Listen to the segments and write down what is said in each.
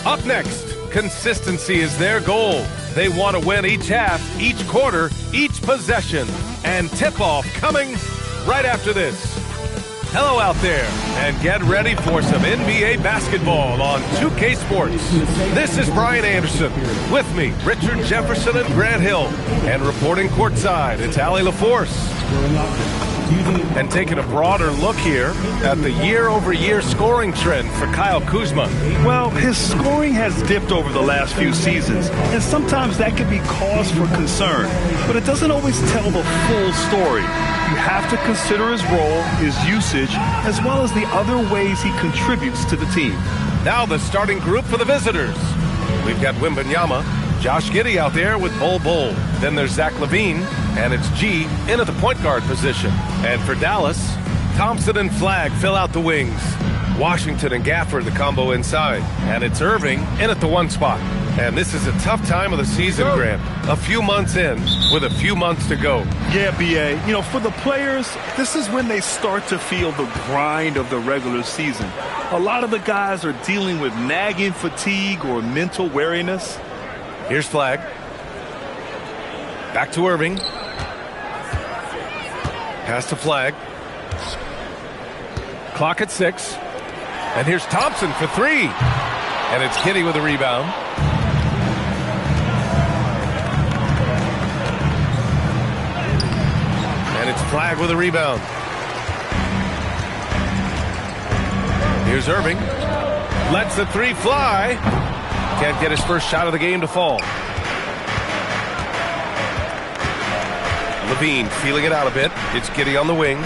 Up next, consistency is their goal. They want to win each half, each quarter, each possession. And tip-off coming right after this. Hello out there, and get ready for some NBA basketball on 2K Sports. This is Brian Anderson. With me, Richard Jefferson and Grant Hill. And reporting courtside, it's Allie LaForce. And taking a broader look here at the year-over-year scoring trend for Kyle Kuzma. Well, his scoring has dipped over the last few seasons, and sometimes that can be cause for concern. But it doesn't always tell the full story. You have to consider his role, his usage, as well as the other ways he contributes to the team. Now the starting group for the visitors. We've got Wembanyama, Josh Giddey out there with Bol Bol. Then there's Zach LaVine, and it's G in at the point guard position. And for Dallas, Thompson and Flagg fill out the wings. Washington and Gafford the combo inside. And it's Irving in at the one spot. And this is a tough time of the season, Grant. A few months in with a few months to go. Yeah, B.A. You know, for the players, this is when they start to feel the grind of the regular season. A lot of the guys are dealing with nagging fatigue or mental weariness. Here's Flagg. Back to Irving. Pass to Flagg. Clock at 6. And here's Thompson for 3. And it's Giddey with a rebound. And it's Flagg with a rebound. Here's Irving. Lets the 3 fly. Can't get his first shot of the game to fall. LaVine feeling it out a bit. It's Giddey on the wing.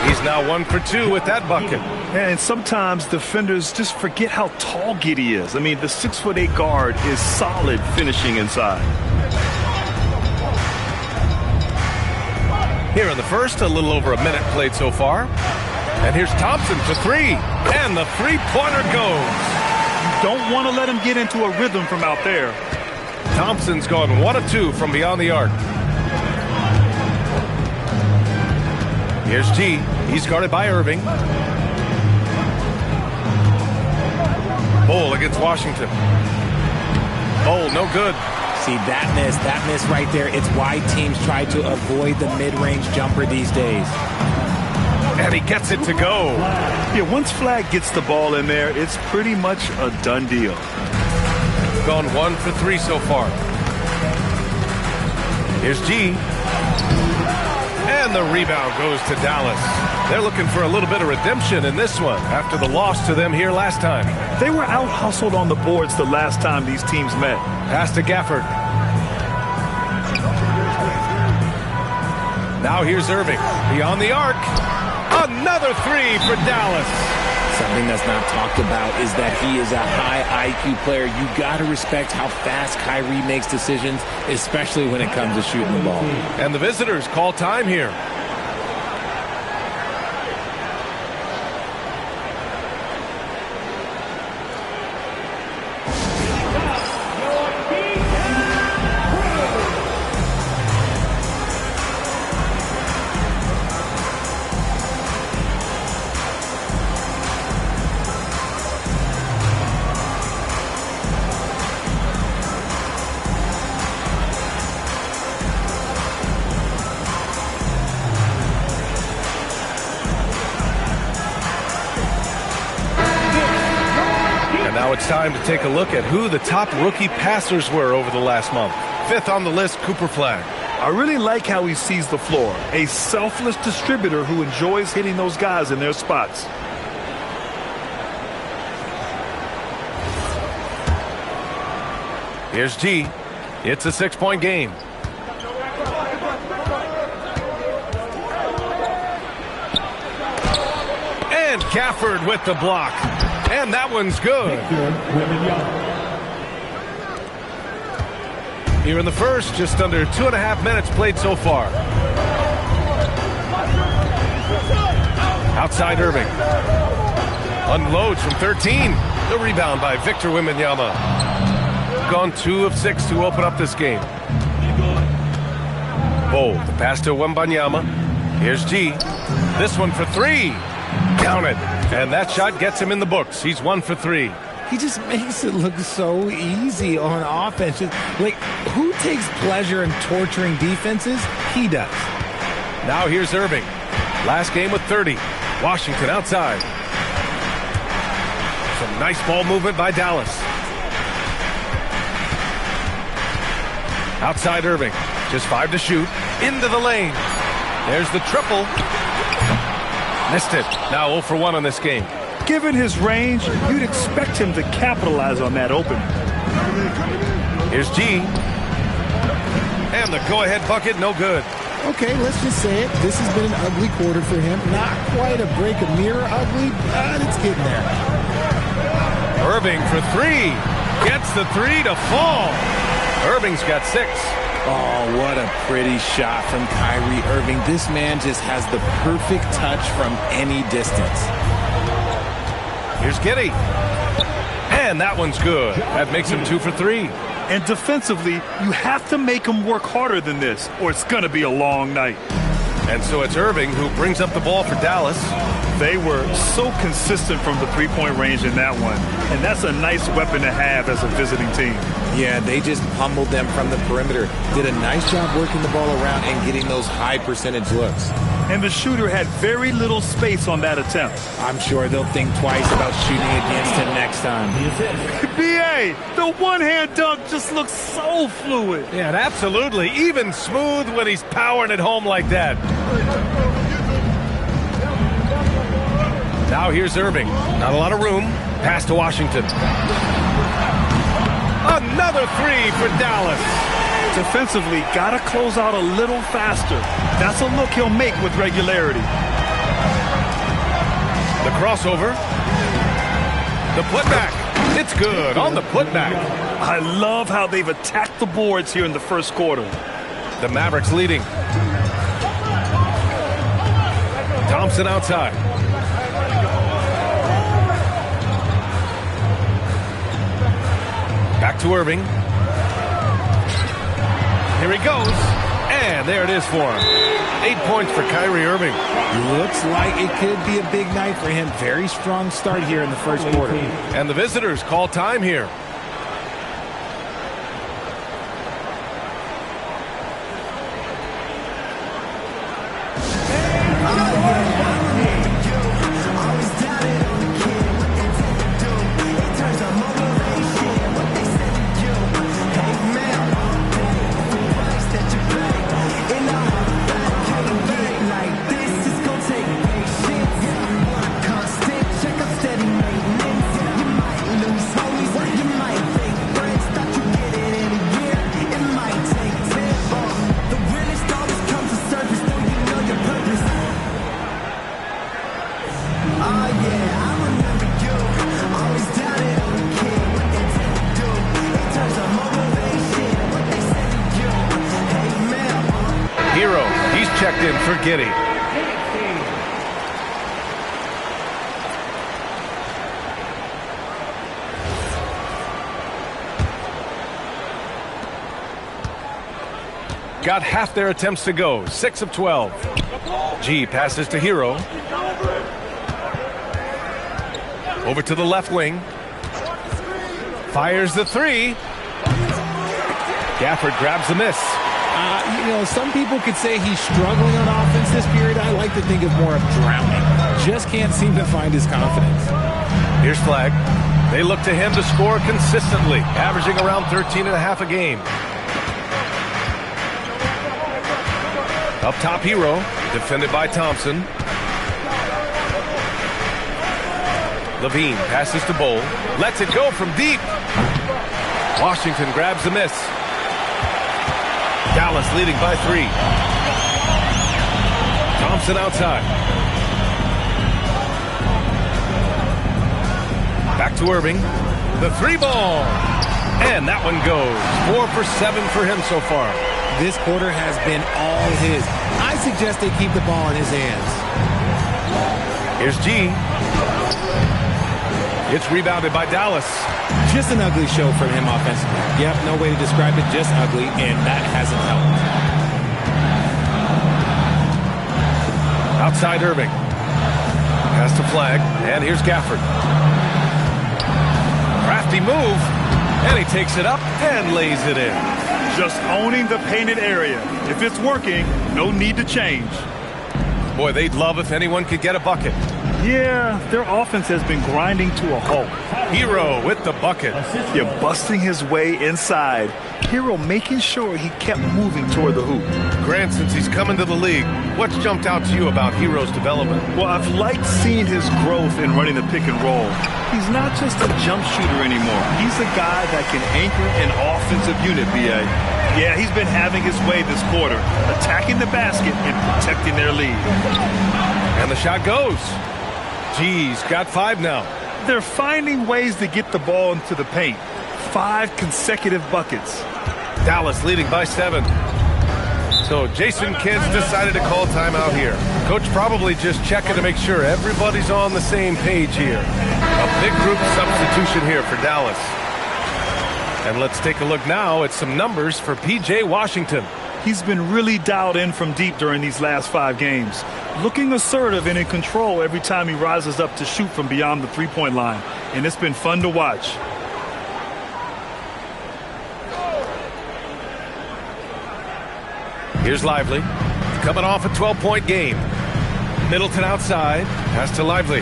He's now 1 for 2 with that bucket. And sometimes defenders just forget how tall Giddey is. I mean, the 6'8" guard is solid finishing inside. Here in the first, a little over a minute played so far. And here's Thompson for 3. And the three-pointer goes. You don't want to let him get into a rhythm from out there. Thompson's gone 1 of 2 from beyond the arc. Here's G. He's guarded by Irving. Bol against Washington. Bol, no good. See, that miss right there, it's why teams try to avoid the mid-range jumper these days. And he gets it to go. Yeah, once Flagg gets the ball in there, it's pretty much a done deal. Gone 1 for 3 so far. Here's G. And the rebound goes to Dallas. They're looking for a little bit of redemption in this one after the loss to them here last time. They were out-hustled on the boards the last time these teams met. Pass to Gafford. Now here's Irving. Beyond the arc. Another 3 for Dallas. Something that's not talked about is that he is a high IQ player. You got to respect how fast Kyrie makes decisions, especially when it comes to shooting the ball. And the visitors call time here. Now it's time to take a look at who the top rookie passers were over the last month. 5th on the list, Cooper Flagg. I really like how he sees the floor. A selfless distributor who enjoys hitting those guys in their spots. Here's G. It's a 6-point game. And Gafford with the block. And that one's good. Here in the first, just under 2.5 minutes played so far. Outside Irving. Unloads from 13. The rebound by Victor Wembanyama. Gone 2 of 6 to open up this game. Bol, the pass to Wembanyama. Here's G. This one for 3. Count it. And that shot gets him in the books. He's 1 for 3. He just makes it look so easy on offense. Like, who takes pleasure in torturing defenses? He does. Now here's Irving. Last game with 30. Washington outside. Some nice ball movement by Dallas. Outside Irving. Just 5 to shoot. Into the lane. There's the triple. Missed it. Now 0 for 1 on this game. Given his range, you'd expect him to capitalize on that opening. Here's G. And the go-ahead bucket, no good. Okay, let's just say it. This has been an ugly quarter for him. Not quite a break a mirror ugly, but it's getting there. Irving for 3. Gets the 3 to fall. Irving's got 6. Oh, what a pretty shot from Kyrie Irving. This man just has the perfect touch from any distance. Here's Giddey. And that one's good. That makes him 2 for 3. And defensively, you have to make him work harder than this, or it's going to be a long night. And so it's Irving who brings up the ball for Dallas. They were so consistent from the three-point range in that one, and that's a nice weapon to have as a visiting team. Yeah, they just pummeled them from the perimeter. Did a nice job working the ball around and getting those high percentage looks. And the shooter had very little space on that attempt. I'm sure they'll think twice about shooting against him next time. B.A., the one-hand dunk just looks so fluid. Yeah, absolutely. Even smooth when he's powering it home like that. Now here's Irving. Not a lot of room. Pass to Washington. Another 3 for Dallas. Defensively, got to close out a little faster. That's a look he'll make with regularity. The crossover. The putback. It's good on the putback. I love how they've attacked the boards here in the first quarter. The Mavericks leading. Thompson outside. Back to Irving. Here he goes. And there it is for him. 8 points for Kyrie Irving. Looks like it could be a big night for him. Very strong start here in the first quarter. And the visitors call time here. Checked in for Giddey. Got half their attempts to go. 6 of 12. G passes to Hero. Over to the left wing. Fires the 3. Gafford grabs the miss. Some people could say he's struggling on offense this period. I like to think of more of drowning. Just can't seem to find his confidence. Here's Flag. They look to him to score consistently, averaging around 13.5 a game. Up top, Hero, defended by Thompson. Levine passes to Bowl. Lets it go from deep. Washington grabs the miss. Dallas leading by 3. Thompson outside. Back to Irving. The 3 ball. And that one goes. 4 for 7 for him so far. This quarter has been all his. I suggest they keep the ball in his hands. Here's G. It's rebounded by Dallas. Just an ugly show from him offensively. Yep, no way to describe it, just ugly, and that hasn't helped. Outside Irving. Pass to Flag, and here's Gafford. Crafty move, and he takes it up and lays it in. Just owning the painted area. If it's working, no need to change. Boy, they'd love if anyone could get a bucket. Yeah, their offense has been grinding to a halt. Hero with the bucket. You're busting his way inside. Hero making sure he kept moving toward the hoop. Grant, since he's come into the league, what's jumped out to you about Hero's development? Well, I've liked seeing his growth in running the pick and roll. He's not just a jump shooter anymore. He's a guy that can anchor an offensive unit, B.A. Yeah, he's been having his way this quarter, attacking the basket and protecting their lead. And the shot goes. Geez, got 5 now. They're finding ways to get the ball into the paint. 5 consecutive buckets. Dallas leading by 7. So Jason Kidd's decided to call timeout here. Coach probably just checking to make sure everybody's on the same page here. A big group substitution here for Dallas. And let's take a look now at some numbers for P.J. Washington. He's been really dialed in from deep during these last 5 games. Looking assertive and in control every time he rises up to shoot from beyond the three-point line. And it's been fun to watch. Here's Lively, coming off a 12-point game. Middleton outside, pass to Lively.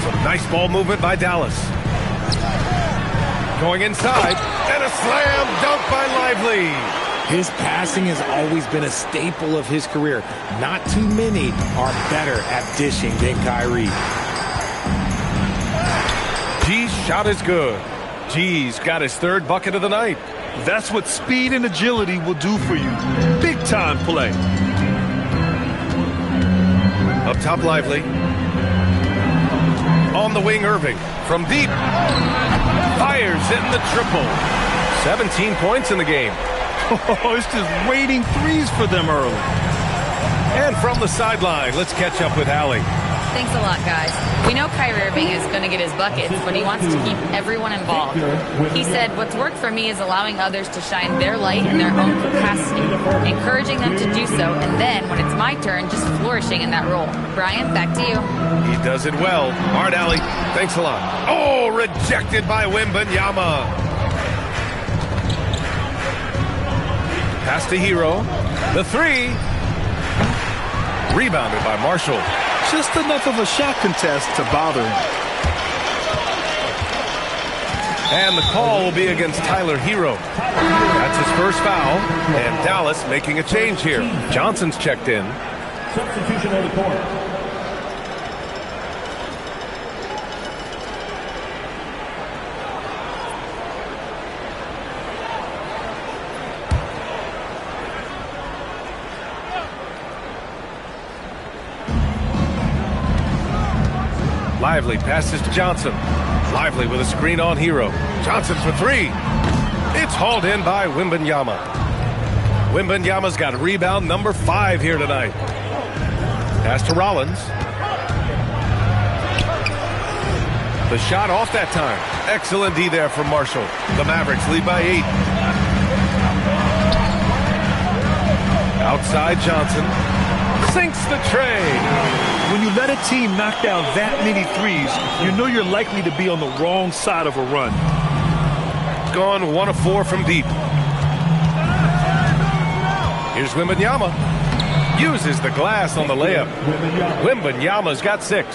Some nice ball movement by Dallas. Going inside, and a slam dunk by Lively. His passing has always been a staple of his career. Not too many are better at dishing than Kyrie. G's shot is good. G's got his 3rd bucket of the night. That's what speed and agility will do for you. Big-time play. Up top, Lively. On the wing, Irving. From deep. Fires in the triple. 17 points in the game. Oh, it's just raining threes for them early. And from the sideline, let's catch up with Allie. Thanks a lot, guys. We know Kyrie Irving is going to get his buckets, but he wants to keep everyone involved. He said, what's worked for me is allowing others to shine their light in their own capacity, encouraging them to do so, and then, when it's my turn, just flourishing in that role. Brian, back to you. He does it well. All right, Allie, thanks a lot. Oh, rejected by Wembanyama. Pass to Hero. The 3. Rebounded by Marshall. Just enough of a shot contest to bother him. And the call will be against Tyler Hero. That's his first foul. And Dallas making a change here. Johnson's checked in. Substitution on the court. Lively passes to Johnson. Lively with a screen on Hero. Johnson for 3. It's hauled in by Wembanyama. Wembanyama's got rebound number 5 here tonight. Pass to Rollins. The shot off that time. Excellent D there from Marshall. The Mavericks lead by 8. Outside Johnson. Sinks the tray. When you let a team knock down that many threes, you know you're likely to be on the wrong side of a run. Gone 1 of 4 from deep. Here's Wembanyama. Uses the glass on the layup. Wembanyama's got 6.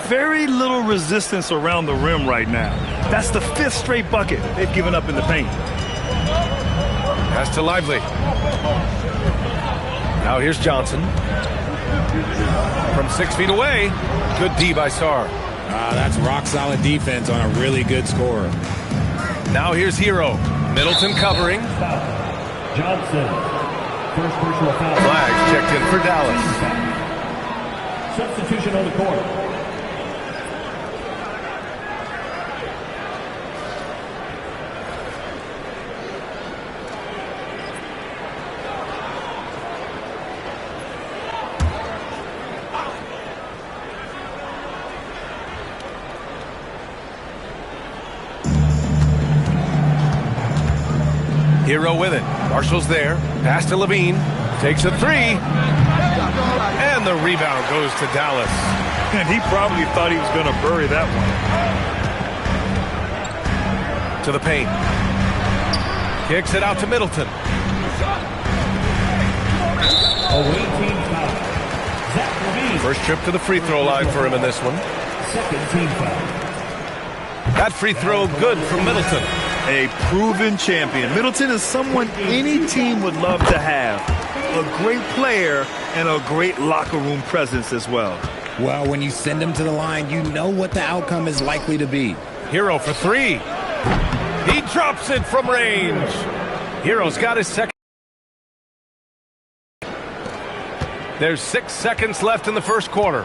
Very little resistance around the rim right now. That's the 5th straight bucket they've given up in the paint. Pass to Lively. Now here's Johnson. From 6 feet away. Good D by Sarr. That's rock-solid defense on a really good scorer. Now here's Hero. Middleton covering. Johnson. First personal foul. Flags checked in for Dallas. Substitution on the court. Hero with it. Marshall's there. Pass to Levine. Takes a three. And the rebound goes to Dallas. And he probably thought he was going to bury that one. To the paint. Kicks it out to Middleton. Away team foul. Zach LaVine. First trip to the free throw line for him in this one. Second team foul. That free throw good from Middleton. A proven champion. Middleton is someone any team would love to have. A great player and a great locker room presence as well. Well, when you send him to the line, you know what the outcome is likely to be. Hero for three. He drops it from range. Hero's got his second. There's 6 seconds left in the first quarter.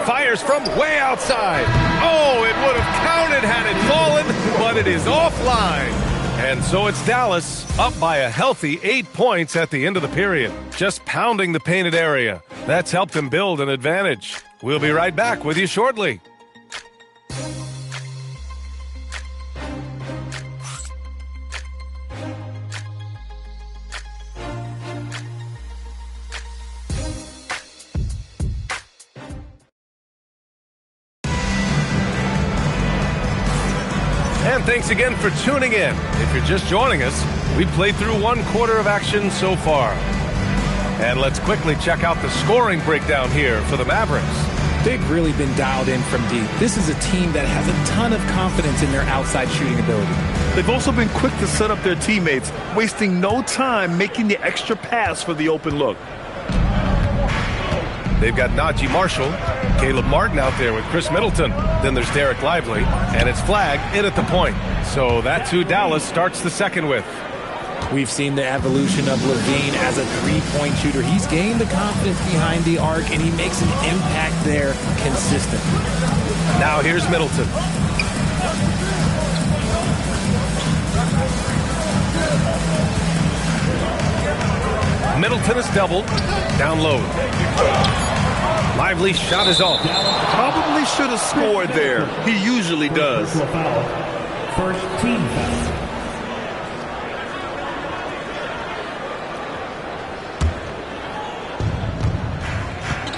Fires from way outside. Oh, it would have counted had it fallen, but it is offline. And so it's Dallas up by a healthy 8 points at the end of the period. Just pounding the painted area. That's helped them build an advantage. We'll be right back with you shortly. And thanks again for tuning in. If you're just joining us, we've played through 1 quarter of action so far. And let's quickly check out the scoring breakdown here for the Mavericks. They've really been dialed in from deep. This is a team that has a ton of confidence in their outside shooting ability. They've also been quick to set up their teammates, wasting no time making the extra pass for the open look. They've got Najee Marshall, Caleb Martin out there with Chris Middleton. Then there's Derek Lively, and it's flagged in at the point. So that's who Dallas starts the second with. We've seen the evolution of LaVine as a three-point shooter. He's gained the confidence behind the arc, and he makes an impact there consistently. Now here's Middleton. Middleton is doubled. Down low. Lively shot is off. Probably should have scored there. He usually does. First team foul.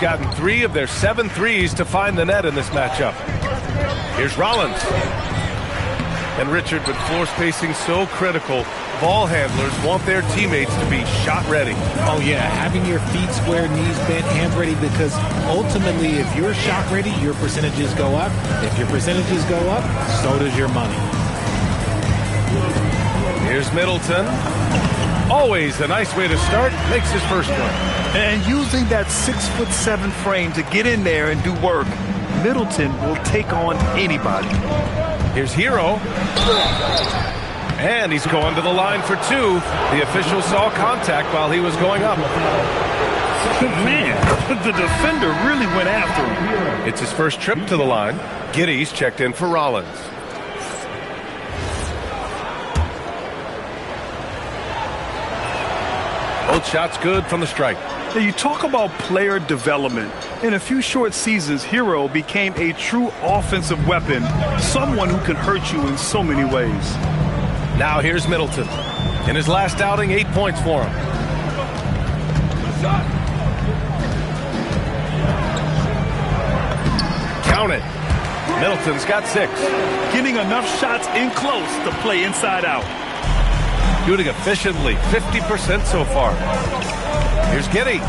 Gotten 3 of their 7 threes to find the net in this matchup. Here's Rollins. And Richard, with floor spacing so critical, ball handlers want their teammates to be shot ready. Oh, yeah, having your feet square, knees bent, hands ready, because ultimately if you're shot ready, your percentages go up. If your percentages go up, so does your money. Here's Middleton. Always a nice way to start. Makes his first one. And using that 6'7" frame to get in there and do work, Middleton will take on anybody. Here's Hero. And he's going to the line for 2. The official saw contact while he was going up. Man, the defender really went after him. It's his first trip to the line. Giddey's checked in for Rollins. Both shots good from the strike. Now, you talk about player development. In a few short seasons, Hero became a true offensive weapon, someone who can hurt you in so many ways. Now here's Middleton. In his last outing, 8 points for him. Count it. Middleton's got 6. Getting enough shots in close to play inside out. Shooting efficiently, 50% so far. Here's Giddey.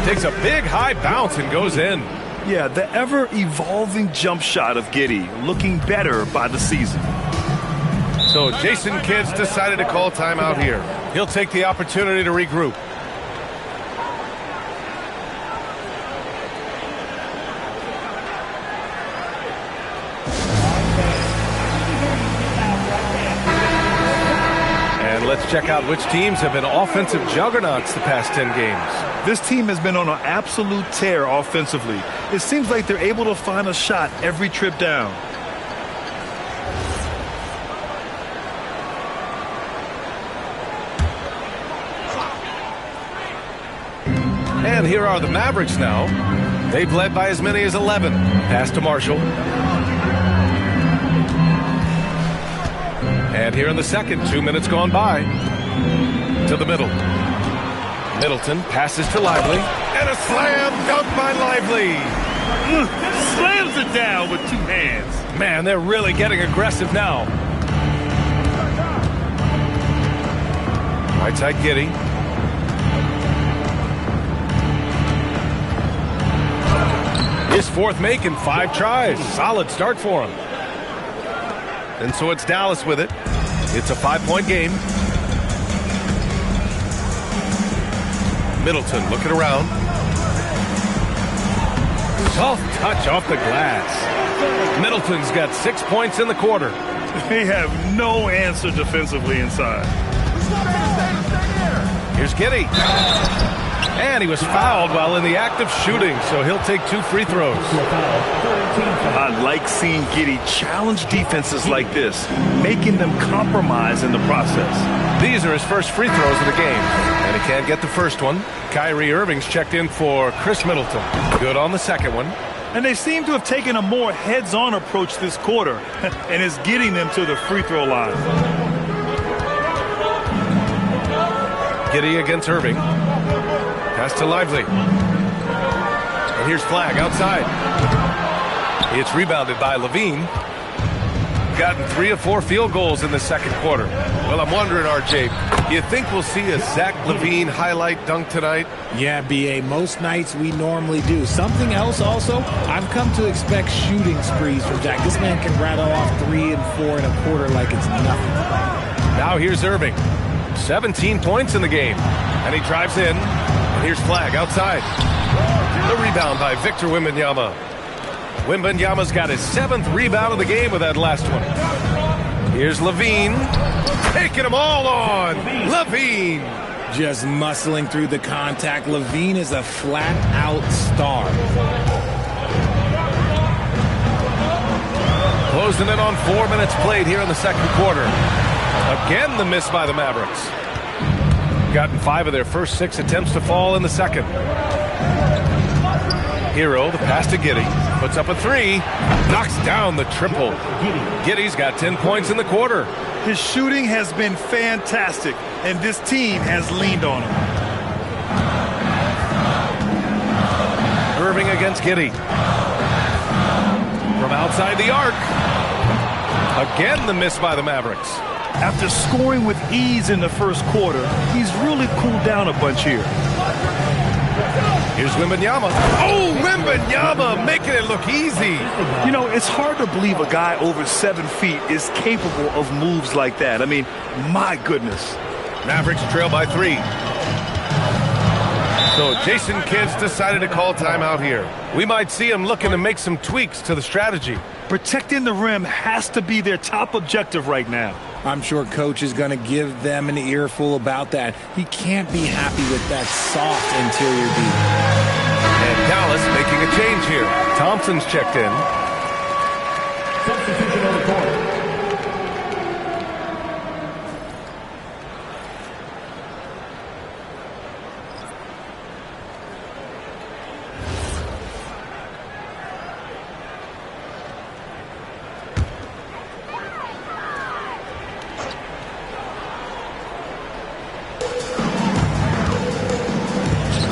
Takes a big high bounce and goes in. Yeah, the ever-evolving jump shot of Giddey, looking better by the season. So Jason Kidd's decided to call timeout here. He'll take the opportunity to regroup. And let's check out which teams have been offensive juggernauts the past 10 games. This team has been on an absolute tear offensively. It seems like they're able to find a shot every trip down. And here are the Mavericks now. They've led by as many as 11. Pass to Marshall. And here in the second, 2 minutes gone by. To the middle. Middleton passes to Lively. And a slam dunk by Lively. Slams it down with two hands. Man, they're really getting aggressive now. Right side Giddey. His fourth make in 5 tries. Solid start for him. And so it's Dallas with it. It's a 5-point game. Middleton looking around. Soft touch off the glass. Middleton's got 6 points in the quarter. They have no answer defensively inside. Here's Giddey. And he was fouled while in the act of shooting, so he'll take 2 free throws. I like seeing Giddey challenge defenses like this, making them compromise in the process. These are his first free throws of the game, and he can't get the first one. Kyrie Irving's checked in for Chris Middleton. Good on the second one. And they seem to have taken a more heads-on approach this quarter, and is getting them to the free throw line. Giddey against Irving. Pass to Lively. And here's Flagg outside. It's rebounded by Levine. Gotten 3 of 4 field goals in the second quarter. Well, I'm wondering, RJ, you think we'll see a Zach LaVine highlight dunk tonight? Yeah, B.A., most nights we normally do. Something else also, I've come to expect shooting sprees from Zach. This man can rattle off 3 and 4 in a quarter like it's nothing. Now here's Irving. 17 points in the game. And he drives in. And here's Flagg outside. The rebound by Victor Wembanyama. Wembanyama's got his 7th rebound of the game with that last one. Here's Levine. Taking them all on. Levine. Just muscling through the contact. Levine is a flat-out star. Closing in on 4 minutes played here in the second quarter. Again, the miss by the Mavericks. Gotten 5 of their first 6 attempts to fall in the second. Hero, the pass to Giddey. Puts up a 3. Knocks down the triple. Giddey's got 10 points in the quarter. His shooting has been fantastic, and this team has leaned on him. Irving against Giddey. From outside the arc. Again, the miss by the Mavericks. After scoring with ease in the first quarter, he's really cooled down a bunch here. Here's Wembanyama. Oh, Wembanyama making it look easy. You know, it's hard to believe a guy over 7 feet is capable of moves like that. I mean, my goodness. Mavericks trail by 3. So Jason Kidd's decided to call timeout here. We might see him looking to make some tweaks to the strategy. Protecting the rim has to be their top objective right now. I'm sure Coach is going to give them an earful about that. He can't be happy with that soft interior D. And Dallas making a change here. Thompson's checked in. Substitution on the court.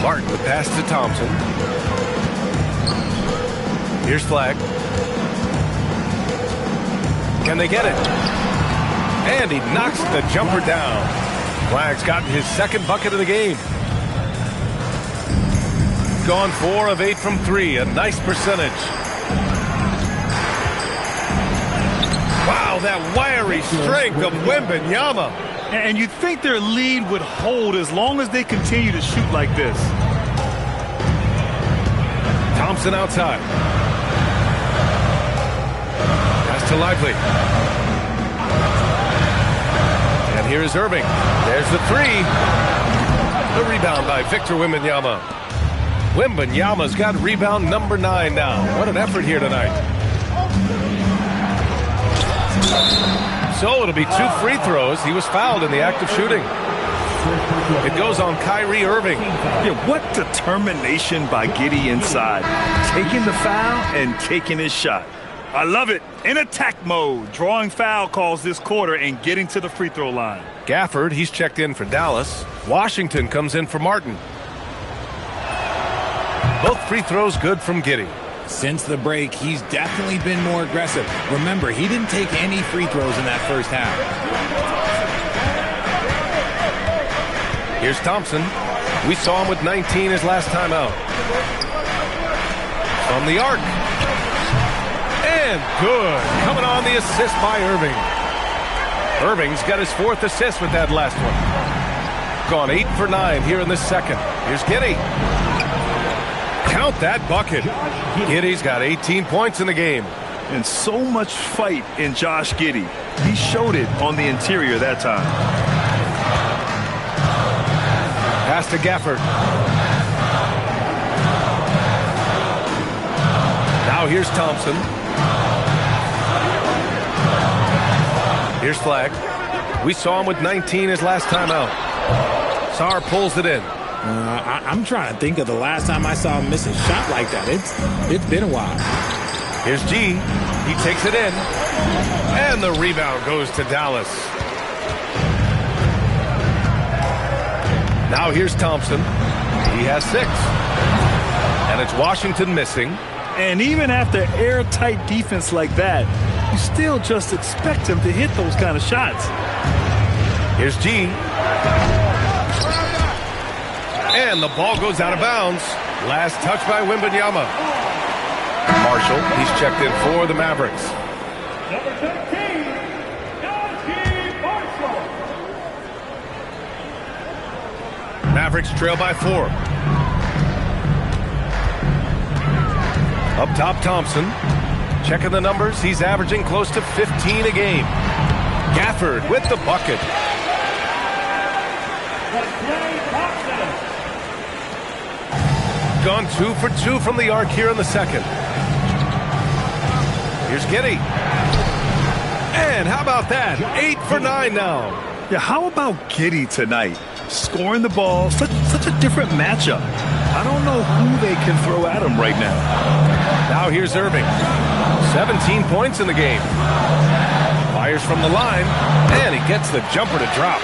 Martin, the pass to Thompson. Here's Flagg. Can they get it? And he knocks the jumper down. Flagg's gotten his 2nd bucket of the game. Gone 4 of 8 from 3, a nice percentage. Wow, that wiry strength of Wembanyama. And you'd think their lead would hold as long as they continue to shoot like this. Thompson outside. Pass to Lively. And here is Irving. There's the 3. The rebound by Victor Wembanyama. Wembanyama's got rebound number 9 now. What an effort here tonight. So it'll be 2 free throws. He was fouled in the act of shooting. It goes on Kyrie Irving. Yeah, what determination by Giddey inside. Taking the foul and taking his shot. I love it. In attack mode, drawing foul calls this quarter and getting to the free throw line. Gafford, he's checked in for Dallas. Washington comes in for Martin. Both free throws good from Giddey. Since the break, he's definitely been more aggressive. Remember, he didn't take any free throws in that first half. Here's Thompson. We saw him with 19 his last time out. From the arc. And good. Coming on the assist by Irving. Irving's got his 4th assist with that last one. Gone 8 for 9 here in the second. Here's Giddey. Count that bucket. Giddey's got 18 points in the game. And so much fight in Josh Giddey. He showed it on the interior that time. Pass to Gafford. Now here's Thompson. Here's Flagg. We saw him with 19 his last time out. Sarr pulls it in. I'm trying to think of the last time I saw him miss a shot like that. It's been a while. Here's G. He takes it in. And the rebound goes to Dallas. Now here's Thompson. He has 6. And it's Washington missing. And even after airtight defense like that, you still just expect him to hit those kind of shots. Here's G. And the ball goes out of bounds. Last touch by Wembanyama. Marshall, he's checked in for the Mavericks. Number 13, Marshall. Mavericks trail by 4. Up top, Thompson. Checking the numbers. He's averaging close to 15 a game. Gafford with the bucket. Gone 2 for 2 from the arc here in the second. Here's Giddey. And how about that? 8 for 9 now. Yeah, how about Giddey tonight? Scoring the ball, such a different matchup. I don't know who they can throw at him right now. Now here's Irving. 17 points in the game. Fires from the line, and he gets the jumper to drop.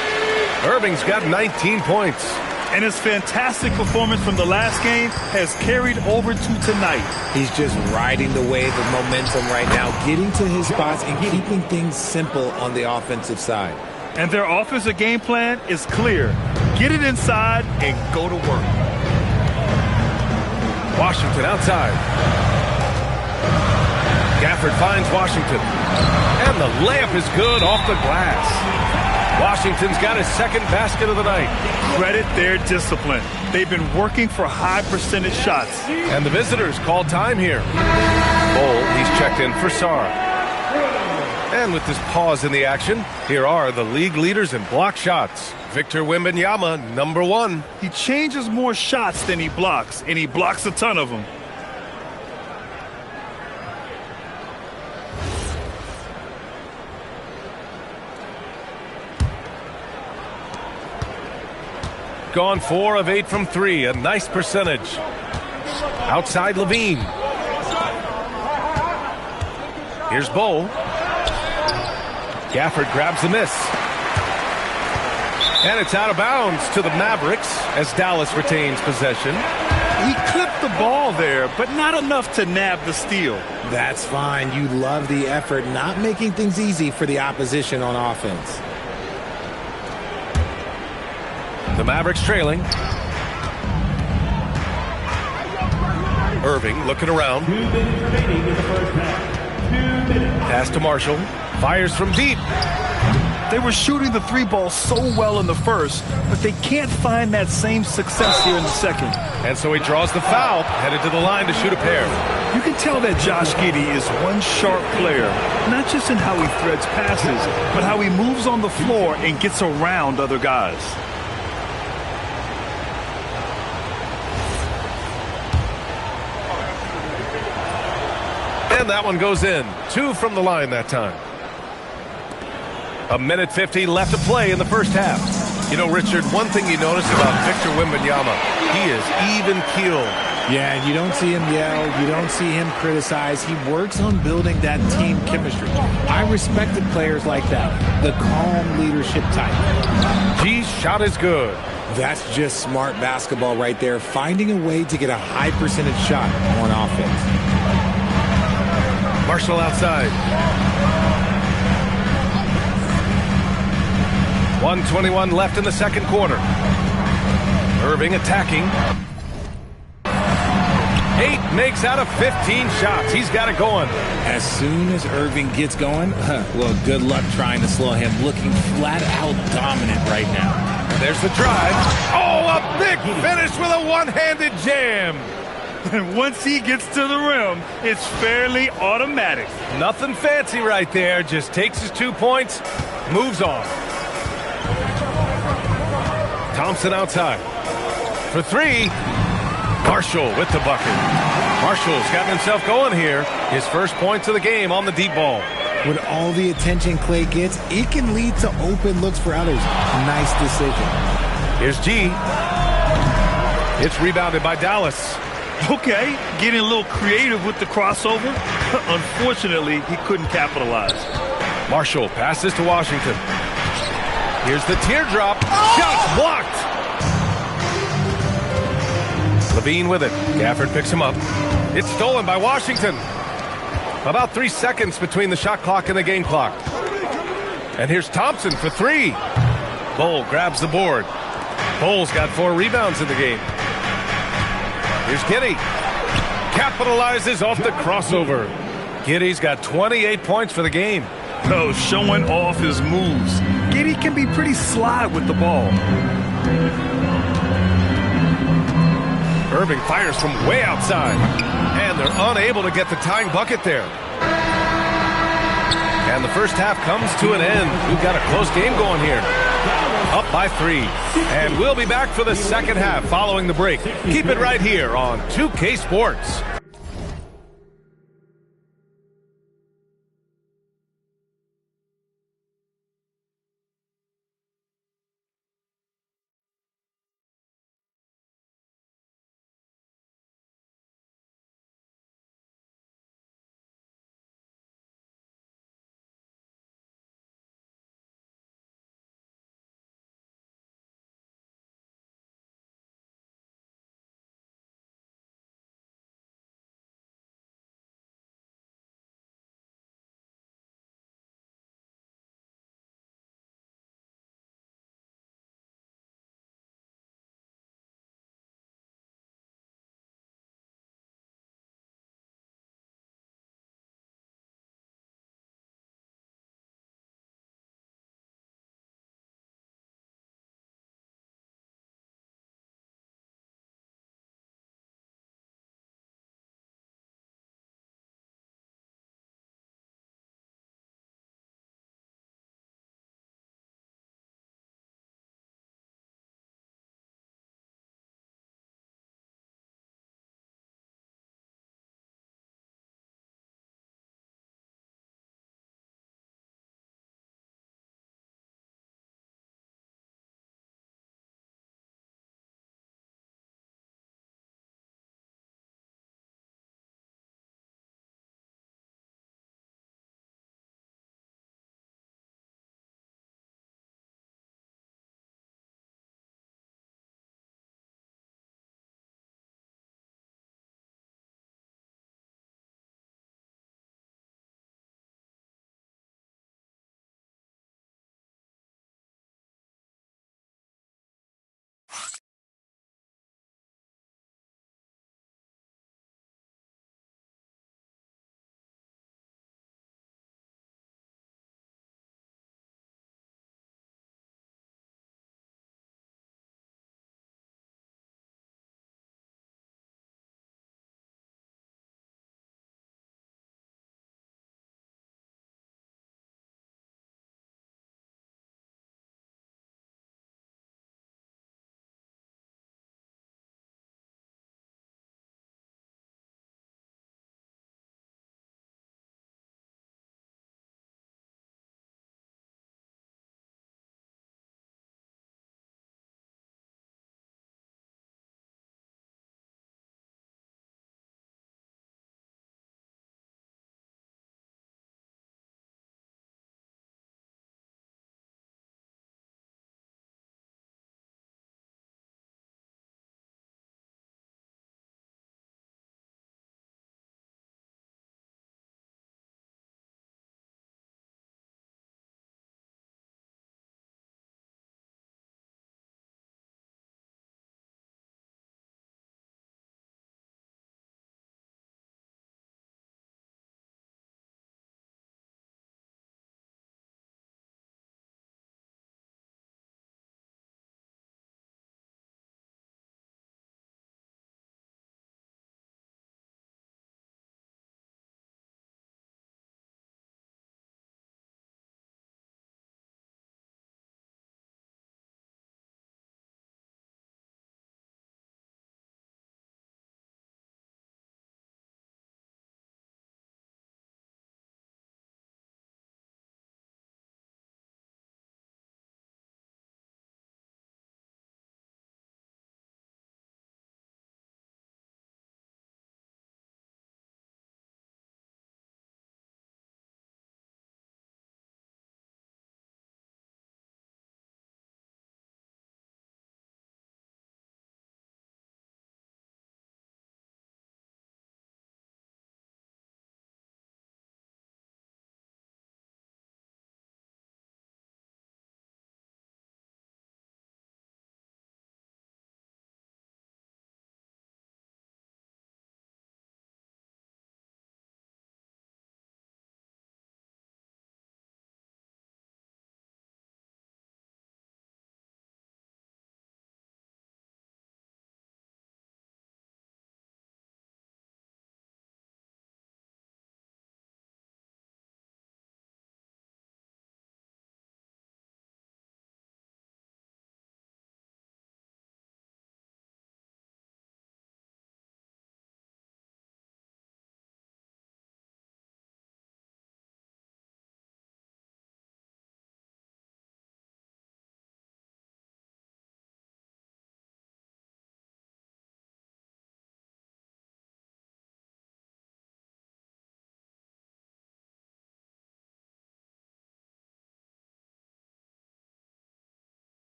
Irving's got 19 points. And his fantastic performance from the last game has carried over to tonight. He's just riding the wave of momentum right now, getting to his spots and keeping things simple on the offensive side. And their offensive game plan is clear. Get it inside and go to work. Washington outside. Gafford finds Washington. And the layup is good off the glass. Washington's got his 2nd basket of the night. Credit their discipline. They've been working for high percentage shots. And the visitors call time here. Bol, he's checked in for Sarr. And with this pause in the action, here are the league leaders in block shots. Victor Wembanyama, number 1. He changes more shots than he blocks, and he blocks a ton of them. Gone 4 of 8 from 3, a nice percentage. Outside Levine. Here's Bol. Gafford grabs the miss. And it's out of bounds to the Mavericks as Dallas retains possession. He clipped the ball there, but not enough to nab the steal. That's fine. You love the effort, not making things easy for the opposition on offense. The Mavericks trailing. Irving looking around. 2 minutes remaining in the first half. 2 minutes. Pass to Marshall. Fires from deep. They were shooting the 3-ball so well in the first, but they can't find that same success here in the second. And so he draws the foul, headed to the line to shoot a pair. You can tell that Josh Giddey is one sharp player, not just in how he threads passes, but how he moves on the floor and gets around other guys. And that one goes in. 2 from the line that time. 1:50 left to play in the first half. You know, Richard, one thing you notice about Victor Wembanyama, he is even-keeled. Yeah, and you don't see him yell. You don't see him criticize. He works on building that team chemistry. I respected players like that, the calm leadership type. G's shot is good. That's just smart basketball right there, finding a way to get a high percentage shot on offense. Marshall outside. 1:21 left in the second quarter. Irving attacking. 8 makes out of 15 shots. He's got it going. As soon as Irving gets going, well, good luck trying to slow him. Looking flat out dominant right now. And there's the drive. Oh, a big finish with a one-handed jam. And once he gets to the rim, it's fairly automatic. Nothing fancy right there. Just takes his 2 points, moves on. Thompson outside. For 3, Marshall with the bucket. Marshall's gotten himself going here. His first points of the game on the deep ball. With all the attention Clay gets, it can lead to open looks for others. Nice decision. Here's G. It's rebounded by Dallas. Okay, getting a little creative with the crossover. Unfortunately, he couldn't capitalize. Marshall passes to Washington. Here's the teardrop. Shot blocked. Levine with it. Gafford picks him up. It's stolen by Washington. About 3 seconds between the shot clock and the game clock. And here's Thompson for 3. Bull grabs the board. Bull's got 4 rebounds in the game. Here's Giddey. Capitalizes off the crossover. Giddey's got 28 points for the game. Oh, showing off his moves. Giddey can be pretty sly with the ball. Irving fires from way outside. And they're unable to get the tying bucket there. And the first half comes to an end. We've got a close game going here. Up by 3. And we'll be back for the second half following the break. Keep it right here on 2K Sports.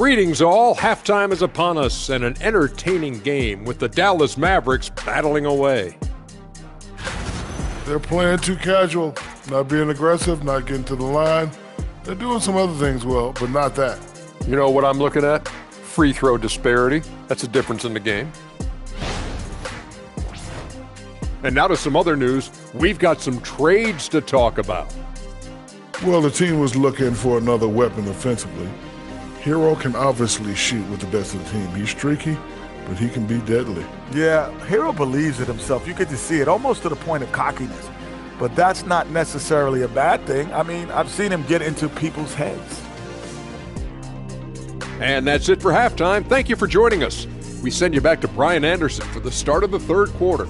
Greetings all, halftime is upon us and an entertaining game with the Dallas Mavericks battling away. They're playing too casual, not being aggressive, not getting to the line. They're doing some other things well, but not that. You know what I'm looking at? Free throw disparity. That's a difference in the game. And now to some other news. We've got some trades to talk about. Well, the team was looking for another weapon offensively. Hero can obviously shoot with the best of the team. He's streaky, but he can be deadly. Yeah, Hero believes it himself. You get to see it almost to the point of cockiness. But that's not necessarily a bad thing. I mean, I've seen him get into people's heads. And that's it for halftime. Thank you for joining us. We send you back to Brian Anderson for the start of the third quarter.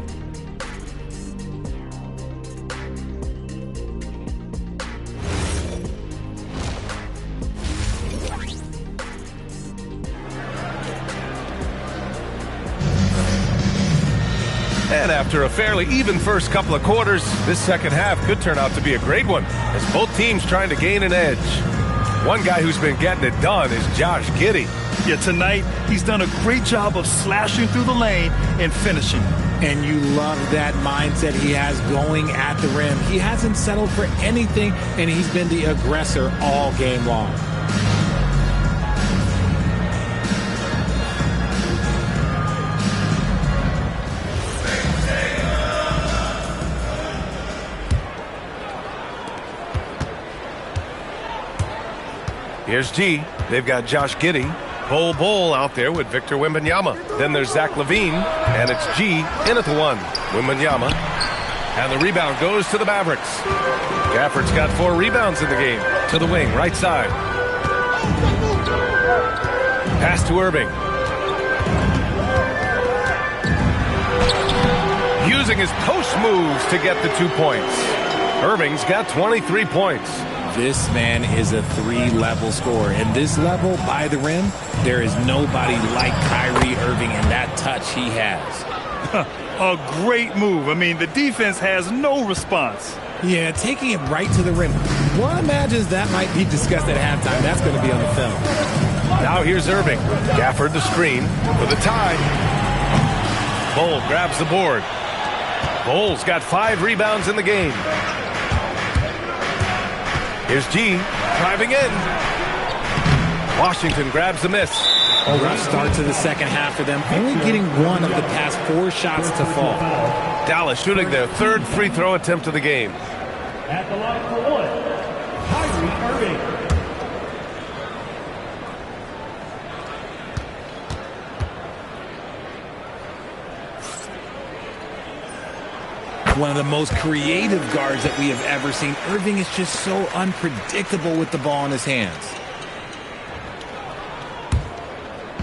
And after a fairly even first couple of quarters, this second half could turn out to be a great one as both teams trying to gain an edge. One guy who's been getting it done is Josh Giddey. Yeah, tonight he's done a great job of slashing through the lane and finishing. And you love that mindset he has going at the rim. He hasn't settled for anything, and he's been the aggressor all game long. Here's G. They've got Josh Giddey. Bol out there with Victor Wembanyama. Then there's Zach LaVine, and it's G in at the one. Wembanyama. And the rebound goes to the Mavericks. Gafford's got 4 rebounds in the game. To the wing, right side. Pass to Irving. Using his post moves to get the 2 points. Irving's got 23 points. This man is a 3-level scorer. And this level, by the rim, there is nobody like Kyrie Irving and that touch he has. A great move. I mean, the defense has no response. Yeah, taking it right to the rim. One imagines that might be discussed at halftime. That's going to be on the film. Now here's Irving. Gafford the screen for the tie. Bol grabs the board. Bol's got 5 rebounds in the game. Here's G, driving in. Washington grabs the miss. A rough start to the second half for them, only getting 1 of the past 4 shots to fall. Dallas shooting their 3rd free throw attempt of the game. At the line for 1, Kyrie Irving. One of the most creative guards that we have ever seen. Irving is just so unpredictable with the ball in his hands.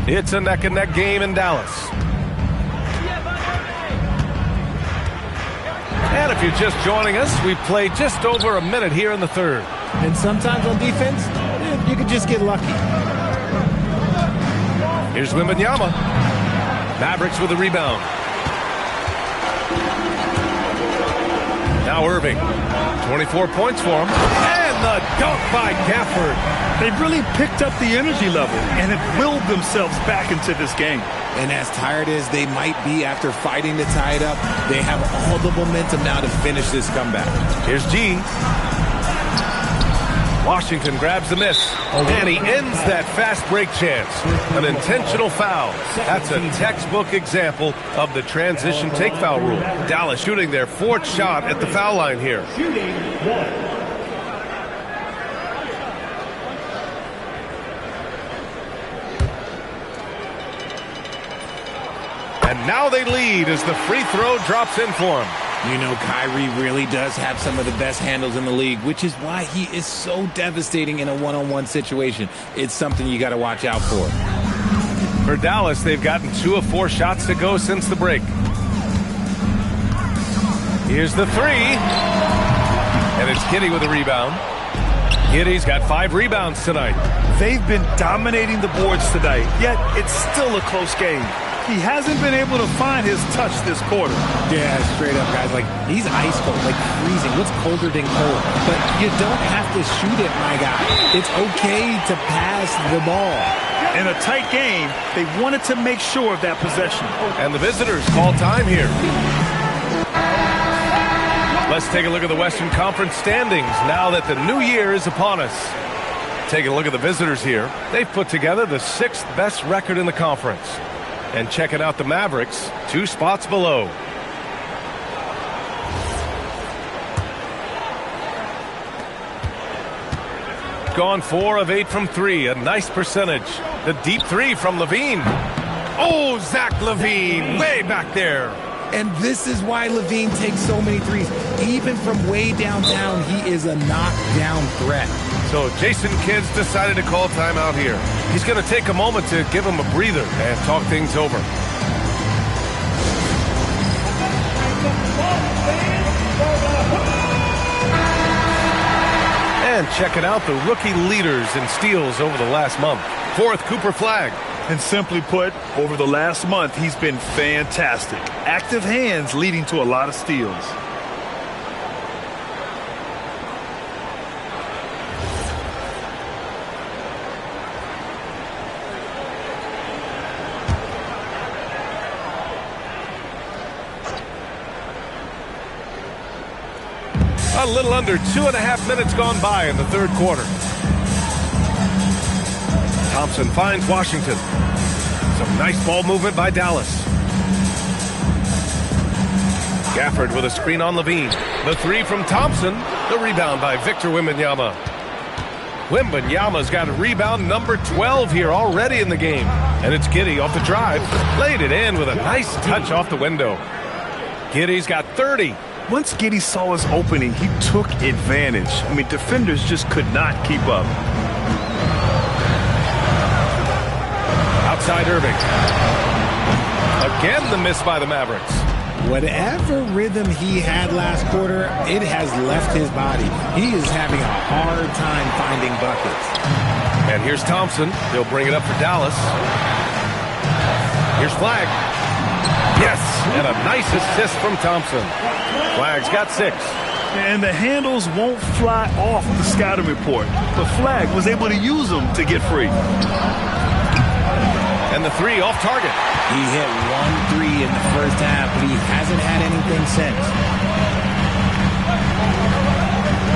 It's a neck-and-neck game in Dallas. And if you're just joining us, we've played just over a minute here in the third. And sometimes on defense, you can just get lucky. Here's Wembanyama. Mavericks with a rebound. Now Irving, 24 points for him, and the dunk by Gafford. They've really picked up the energy level and have willed themselves back into this game. And as tired as they might be after fighting to tie it up, they have all the momentum now to finish this comeback. Here's G. Washington grabs the miss, and he ends that fast break chance. An intentional foul. That's a textbook example of the transition take foul rule. Dallas shooting their 4th shot at the foul line here. Shooting 1. And now they lead as the free throw drops in for him. You know, Kyrie really does have some of the best handles in the league, which is why he is so devastating in a one-on-one situation. It's something you got to watch out for. For Dallas, they've gotten 2 of 4 shots to go since the break. Here's the 3. And it's Giddey with a rebound. Giddey's got 5 rebounds tonight. They've been dominating the boards tonight, yet it's still a close game. He hasn't been able to find his touch this quarter. Yeah, straight up, guys. Like, he's ice cold, like freezing. What's colder than cold? But you don't have to shoot it, my guy. It's okay to pass the ball. In a tight game, they wanted to make sure of that possession. And the visitors call time here. Let's take a look at the Western Conference standings now that the new year is upon us. Taking a look at the visitors here. They've put together the 6th best record in the conference. And checking out the Mavericks, 2 spots below. Gone 4 of 8 from 3, a nice percentage. The deep 3 from Levine. Oh, Zach LaVine, way back there. And this is why LaVine takes so many threes. Even from way downtown, he is a knockdown threat. So Jason Kidd's decided to call timeout here. He's going to take a moment to give him a breather and talk things over. And checking out the rookie leaders in steals over the last month. 4th, Cooper Flagg. And simply put, over the last month, he's been fantastic. Active hands leading to a lot of steals. A little under 2.5 minutes gone by in the 3rd quarter. Thompson finds Washington. Some nice ball movement by Dallas. Gafford with a screen on Levine. The 3 from Thompson. The rebound by Victor Wembanyama. Wembanyama's got a rebound number 12 here already in the game. And it's Giddey off the drive. Laid it in with a nice touch off the window. Giddey's got 30. Once Giddey saw his opening, he took advantage. I mean, defenders just could not keep up. Outside Irving. Again the miss by the Mavericks. Whatever rhythm he had last quarter, it has left his body. He is having a hard time finding buckets. And here's Thompson. He'll bring it up for Dallas. Here's Flagg. Yes, and a nice assist from Thompson. Flagg's got 6. And the handles won't fly off the scouting report. But Flagg was able to use them to get free. And the 3 off target. He hit 1 3 in the first half, but he hasn't had anything since.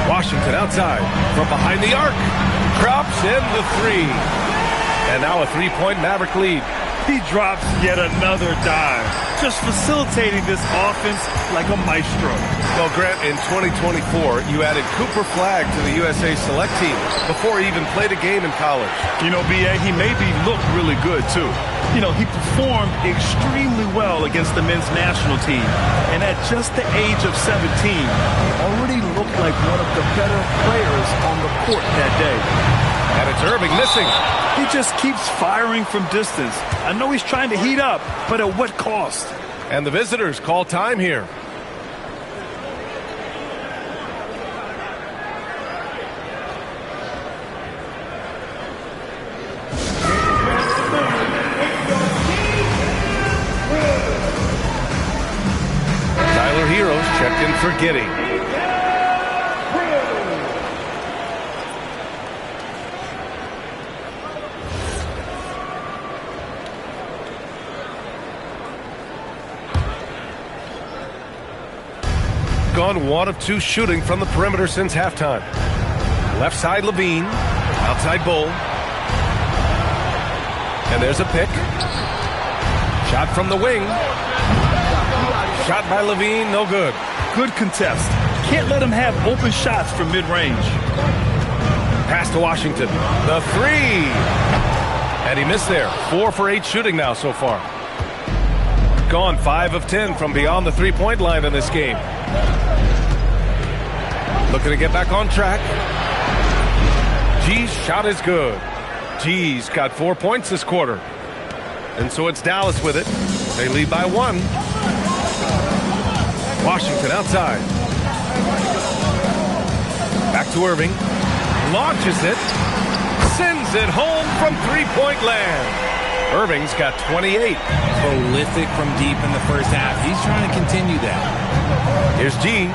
Washington outside from behind the arc. Drops in the 3. And now a 3-point Maverick lead. He drops yet another dive, just facilitating this offense like a maestro. Well, Grant, in 2024, you added Cooper Flagg to the USA Select team before he even played a game in college. You know, B.A., he maybe looked really good, too. You know, he performed extremely well against the men's national team. And at just the age of 17, already looked like one of the better players on the court that day. And it's Irving missing. He just keeps firing from distance. I know he's trying to heat up, but at what cost? And the visitors call time here. Tyler Heroes checked in for Giddey. Gone 1 of 2 shooting from the perimeter since halftime. Left side Levine, outside Bull. And there's a pick. Shot from the wing. Shot by Levine, no good. Good contest. Can't let him have open shots from mid-range. Pass to Washington. The 3. And he missed there. 4 for 8 shooting now so far. Gone 5 of 10 from beyond the 3-point line in this game. Looking to get back on track. G's shot is good. G's got 4 points this quarter. And so it's Dallas with it. They lead by 1. Washington outside. Back to Irving. Launches it. Sends it home from 3-point land. Irving's got 28. Prolific from deep in the first half. He's trying to continue that. Here's G.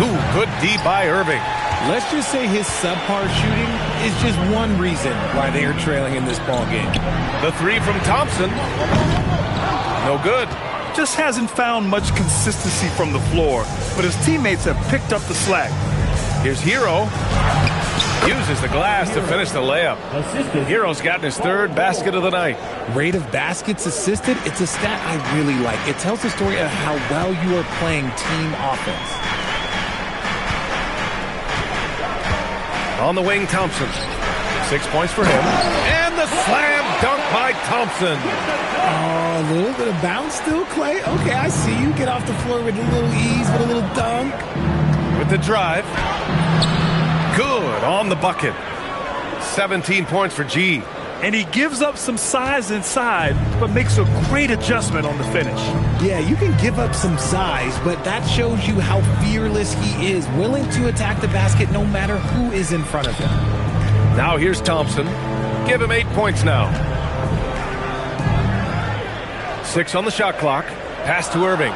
Ooh, good D by Irving. Let's just say his subpar shooting is just one reason why they are trailing in this ball game. The three from Thompson. No good. Just hasn't found much consistency from the floor, but his teammates have picked up the slack. Here's Hero. Uses the glass to finish the layup. Hero's gotten his third basket of the night. Rate of baskets assisted, it's a stat I really like. It tells the story of how well you are playing team offense. On the wing, Thompson. 6 points for him. And the slam dunk by Thompson. Oh, a little bit of bounce still, Clay. Okay, I see you. Get off the floor with a little ease, with a little dunk. With the drive. Good on the bucket. 17 points for G. And he gives up some size inside, but makes a great adjustment on the finish. Yeah, you can give up some size, but that shows you how fearless he is, willing to attack the basket no matter who is in front of him. Now here's Thompson. Give him 8 points now. 6 on the shot clock. Pass to Irving.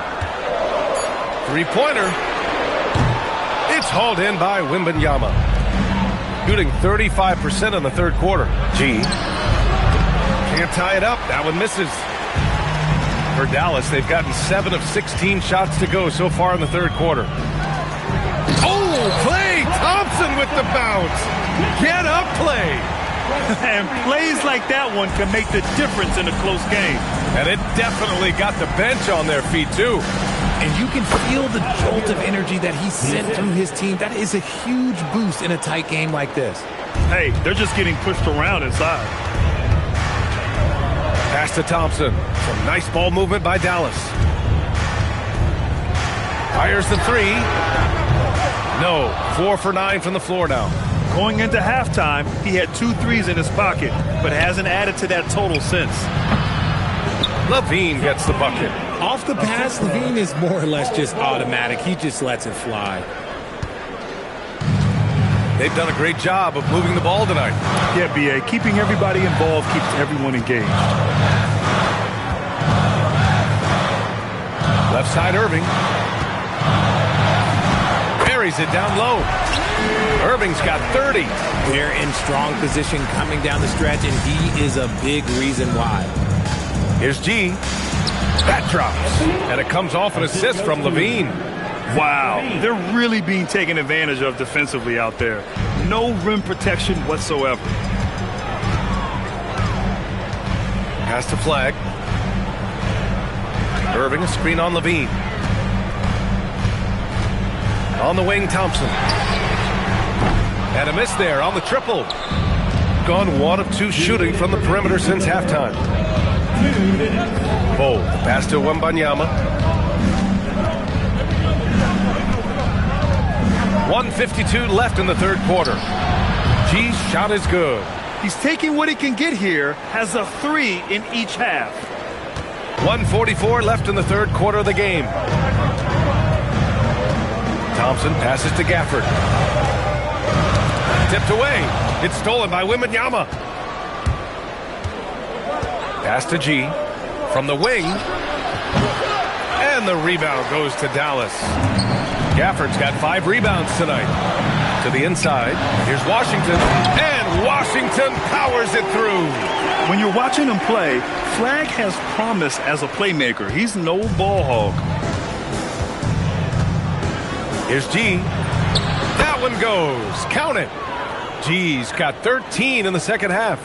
Three-pointer. It's hauled in by Wembanyama. Shooting 35% in the third quarter. G. Can't tie it up. That one misses. For Dallas, they've gotten 7 of 16 shots to go so far in the third quarter. Oh, Klay Thompson with the bounce. Get up, Klay. And plays like that one can make the difference in a close game. And it definitely got the bench on their feet, too. And you can feel the jolt of energy that he sent through his team. That is a huge boost in a tight game like this. Hey, they're just getting pushed around inside. Pass to Thompson. Some nice ball movement by Dallas. Fires the three. No. 4 for 9 from the floor now. Going into halftime, he had 2 threes in his pocket, but hasn't added to that total since. Levine gets the bucket. Off the pass, Levine is more or less just automatic. He just lets it fly. They've done a great job of moving the ball tonight. Yeah, B.A. Keeping everybody involved keeps everyone engaged. Left side, Irving. Buries it down low. Irving's got 30. They're in strong position coming down the stretch, and he is a big reason why. Here's G. That drops. And it comes off an assist from Levine. Wow. They're really being taken advantage of defensively out there. No rim protection whatsoever. Pass to Flag. Irving, a screen on Levine. On the wing, Thompson. And a miss there on the triple. Gone 1 of 2 shooting from the perimeter since halftime. Bold. Pass to Wembanyama. 1:52 left in the third quarter. G's shot is good. He's taking what he can get here, has a 3 in each half. 1:44 left in the third quarter of the game. Thompson passes to Gafford. Tipped away. It's stolen by Wembanyama. Pass to G. From the wing. And the rebound goes to Dallas. Gafford's got 5 rebounds tonight. To the inside. Here's Washington. And Washington powers it through. When you're watching him play, Flag has promise as a playmaker. He's no ball hog. Here's G. That one goes. Count it. G's got 13 in the second half.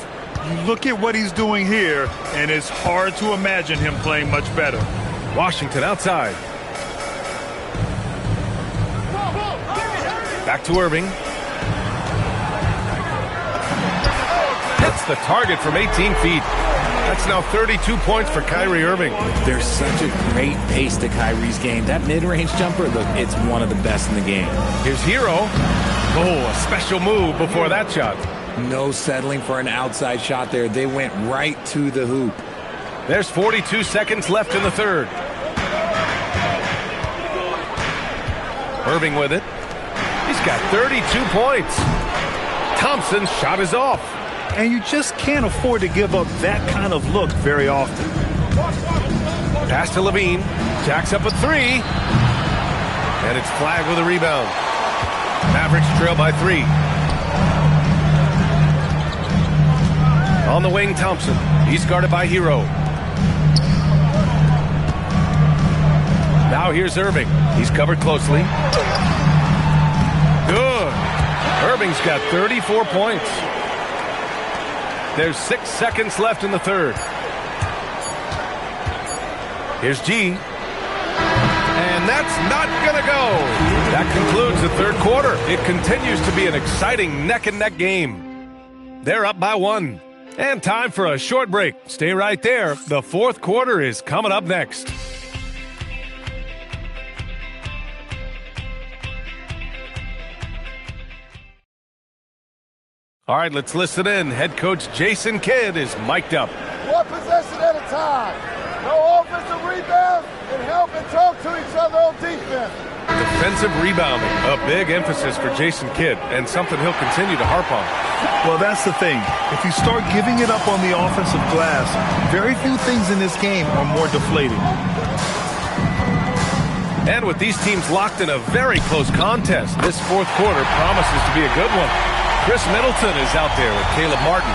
You look at what he's doing here, and it's hard to imagine him playing much better. Washington outside. Back to Irving. Hits the target from 18 feet. That's now 32 points for Kyrie Irving. There's such a great pace to Kyrie's game. That mid-range jumper, look, it's one of the best in the game. Here's Hero. Oh, a special move before that shot. No settling for an outside shot there. They went right to the hoop. There's 42 seconds left in the third. Irving with it. He's got 32 points. Thompson's shot is off. And you just can't afford to give up that kind of look very often. Pass to Levine. Jacks up a 3. And it's Flag with a rebound. Mavericks trail by 3. On the wing, Thompson. He's guarded by Hero. Now here's Irving. He's covered closely. Good. Irving's got 34 points. There's 6 seconds left in the third. Here's G. And that's not going to go. That concludes the third quarter. It continues to be an exciting neck-and-neck game. They're up by 1. And time for a short break. Stay right there. The fourth quarter is coming up next. All right, let's listen in. Head coach Jason Kidd is mic'd up. One possession at a time. No offensive rebound and help and talk to each other on defense. Defensive rebounding, a big emphasis for Jason Kidd, and something he'll continue to harp on. Well, that's the thing. If you start giving it up on the offensive glass, very few things in this game are more deflating. And with these teams locked in a very close contest, this fourth quarter promises to be a good one. Chris Middleton is out there with Caleb Martin.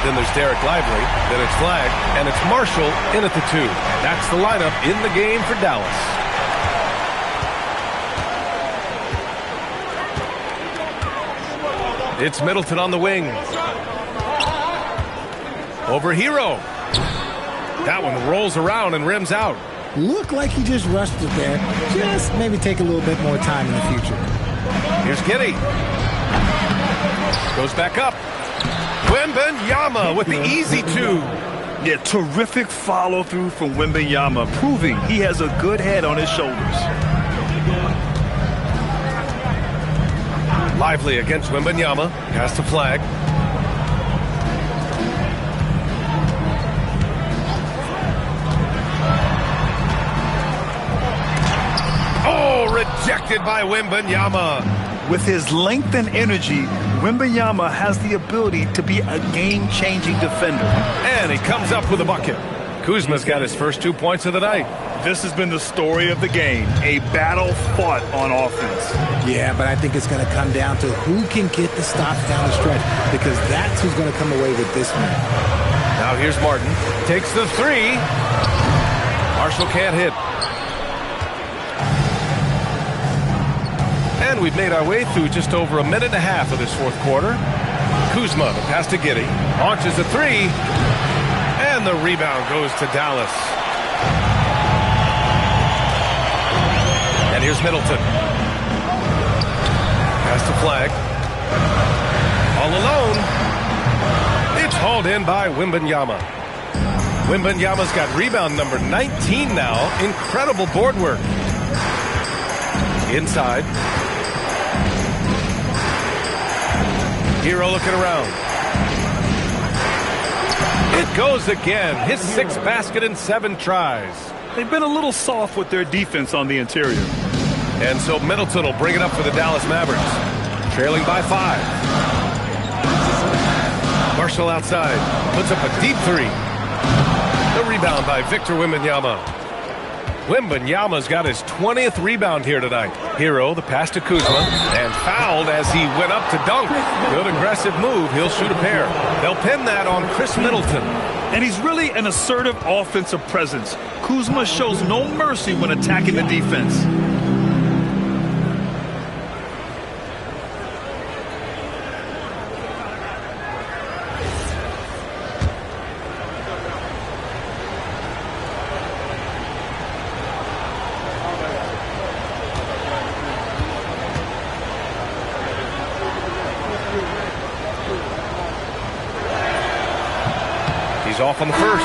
Then there's Derek Lively. Then it's Flagg. And it's Marshall in at the 2. That's the lineup in the game for Dallas. It's Middleton on the wing. Over Hero. That one rolls around and rims out. Looked like he just rushed it there. Just maybe take a little bit more time in the future. Here's Giddey. Goes back up. Wembanyama with the easy 2. Yeah, terrific follow-through from Wembanyama, proving he has a good head on his shoulders. Lively against Wembanyama. Pass to Flagg. Oh, rejected by Wembanyama. With his length and energy, Wembanyama has the ability to be a game-changing defender. And he comes up with a bucket. Kuzma's got his first 2 points of the night. This has been the story of the game, a battle fought on offense. Yeah, but I think it's going to come down to who can get the stops down the stretch, because that's who's going to come away with this one. Now here's Martin. Takes the 3. Marshall can't hit. And we've made our way through just over a minute and a half of this fourth quarter. Kuzma, the pass to Giddey. Launches a 3. And the rebound goes to Dallas. And here's Middleton. Pass to Flagg. All alone. It's hauled in by Wembanyama. Wembanyama's got rebound number 19 now. Incredible board work. Inside. Hero looking around. It goes again. His 6th basket in 7 tries. They've been a little soft with their defense on the interior. And so Middleton will bring it up for the Dallas Mavericks. Trailing by 5. Marshall outside. Puts up a deep 3. The rebound by Victor Wembanyama. Wembanyama's got his 20th rebound here tonight. Hero, the pass to Kuzma, and fouled as he went up to dunk. Good aggressive move. He'll shoot a pair. They'll pin that on Chris Middleton. And he's really an assertive offensive presence. Kuzma shows no mercy when attacking the defense. He's off on the first.